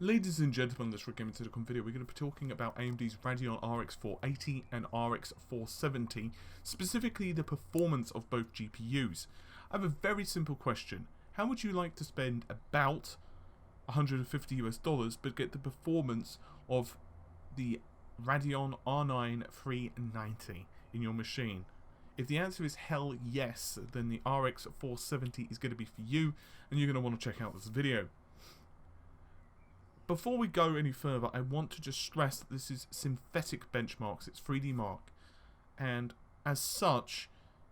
Ladies and gentlemen, this Radeon Telecom video, we're going to be talking about AMD's Radeon RX 480 and RX 470, specifically the performance of both GPUs. I have a very simple question. How would you like to spend about $150 but get the performance of the Radeon R9 390 in your machine? If the answer is hell yes, then the RX 470 is going to be for you, and you're going to want to check out this video. Before we go any further, I want to just stress that this is synthetic benchmarks, it's 3D mark, and as such,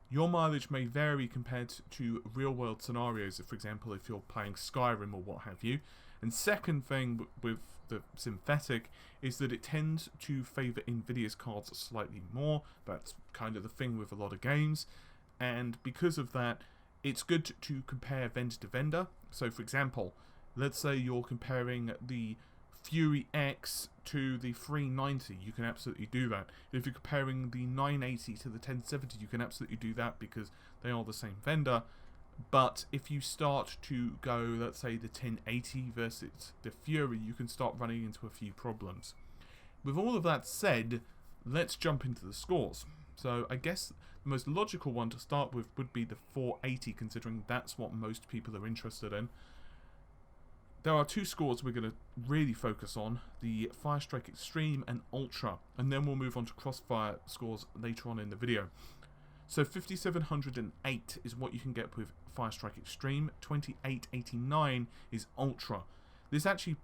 your mileage may vary compared to real world scenarios, for example if you're playing Skyrim or what have you. And second thing with the synthetic is that it tends to favour Nvidia's cards slightly more. That's kind of the thing with a lot of games, and because of that, it's good to compare vendor to vendor. So for example, let's say you're comparing the Fury X to the 390, you can absolutely do that. If you're comparing the 980 to the 1070, you can absolutely do that because they are the same vendor. But if you start to go, let's say, the 1080 versus the Fury, you can start running into a few problems. With all of that said, let's jump into the scores. So I guess the most logical one to start with would be the 480, considering that's what most people are interested in. There are two scores we're going to really focus on, the Firestrike Extreme and Ultra, and then we'll move on to Crossfire scores later on in the video. So 5708 is what you can get with Firestrike Extreme, 2889 is Ultra. This actually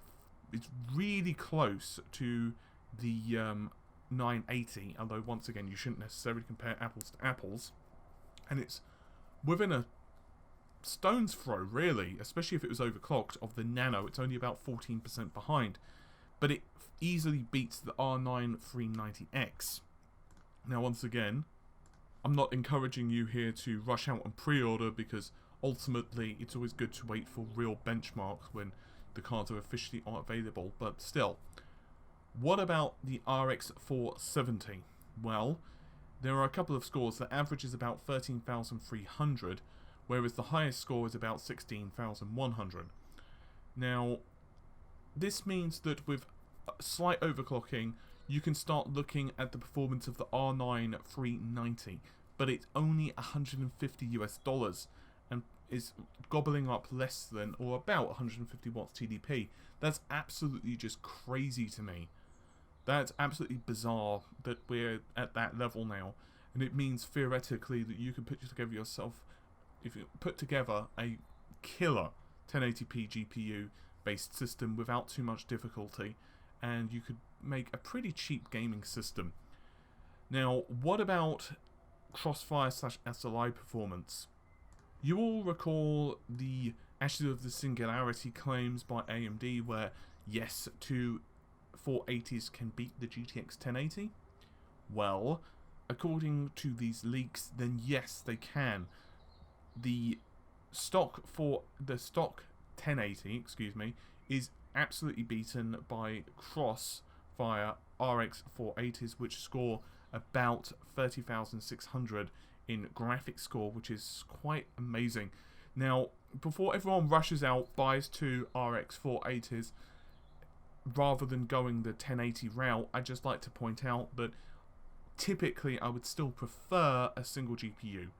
is really close to the 980, although once again you shouldn't necessarily compare apples to apples, and it's within a stone's throw really, especially if it was overclocked, of the Nano. It's only about 14% behind, but it easily beats the R9 390X. Now once again, I'm not encouraging you here to rush out and pre-order, because ultimately it's always good to wait for real benchmarks when the cards are officially available, but still. What about the RX 470? Well, there are a couple of scores. The average is about 13,300, whereas the highest score is about 16,100. Now, this means that with slight overclocking, you can start looking at the performance of the R9 390, but it's only $150 and is gobbling up less than, or about 150 watts TDP. That's absolutely just crazy to me. That's absolutely bizarre that we're at that level now, and it means theoretically that you can put together yourself, if you put together a killer 1080p GPU based system without too much difficulty, and you could make a pretty cheap gaming system. Now, what about Crossfire / SLI performance? You all recall the Ashes of the Singularity claims by AMD, where yes, two 480s can beat the GTX 1080? Well, according to these leaks, then yes, they can. The stock 1080, excuse me, is absolutely beaten by Crossfire RX 480s, which score about 30,600 in graphics score, which is quite amazing. Now, before everyone rushes out, buys two RX 480s rather than going the 1080 route, I'd just like to point out that typically I would still prefer a single GPU.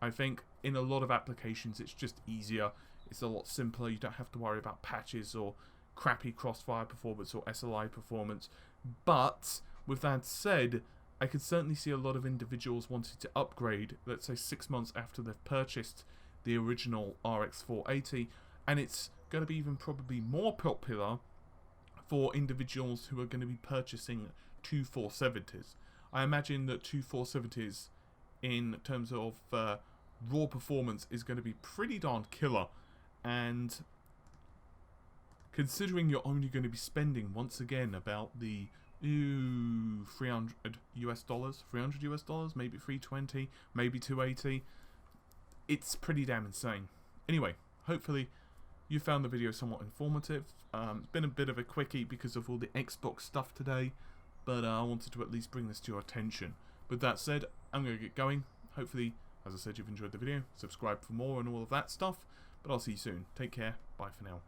I think in a lot of applications it's just easier, it's a lot simpler, you don't have to worry about patches or crappy Crossfire performance or SLI performance. But with that said, I could certainly see a lot of individuals wanting to upgrade, let's say 6 months after they've purchased the original RX 480, and it's going to be even probably more popular for individuals who are going to be purchasing two 470s. I imagine that two 470s in terms of raw performance is going to be pretty darn killer, and considering you're only going to be spending once again about the $300 US, maybe 320, maybe 280, it's pretty damn insane. Anyway, hopefully you found the video somewhat informative. It's been a bit of a quickie because of all the Xbox stuff today, but I wanted to at least bring this to your attention. With that said, I'm going to get going. Hopefully, as I said, you've enjoyed the video. Subscribe for more and all of that stuff. But I'll see you soon. Take care. Bye for now.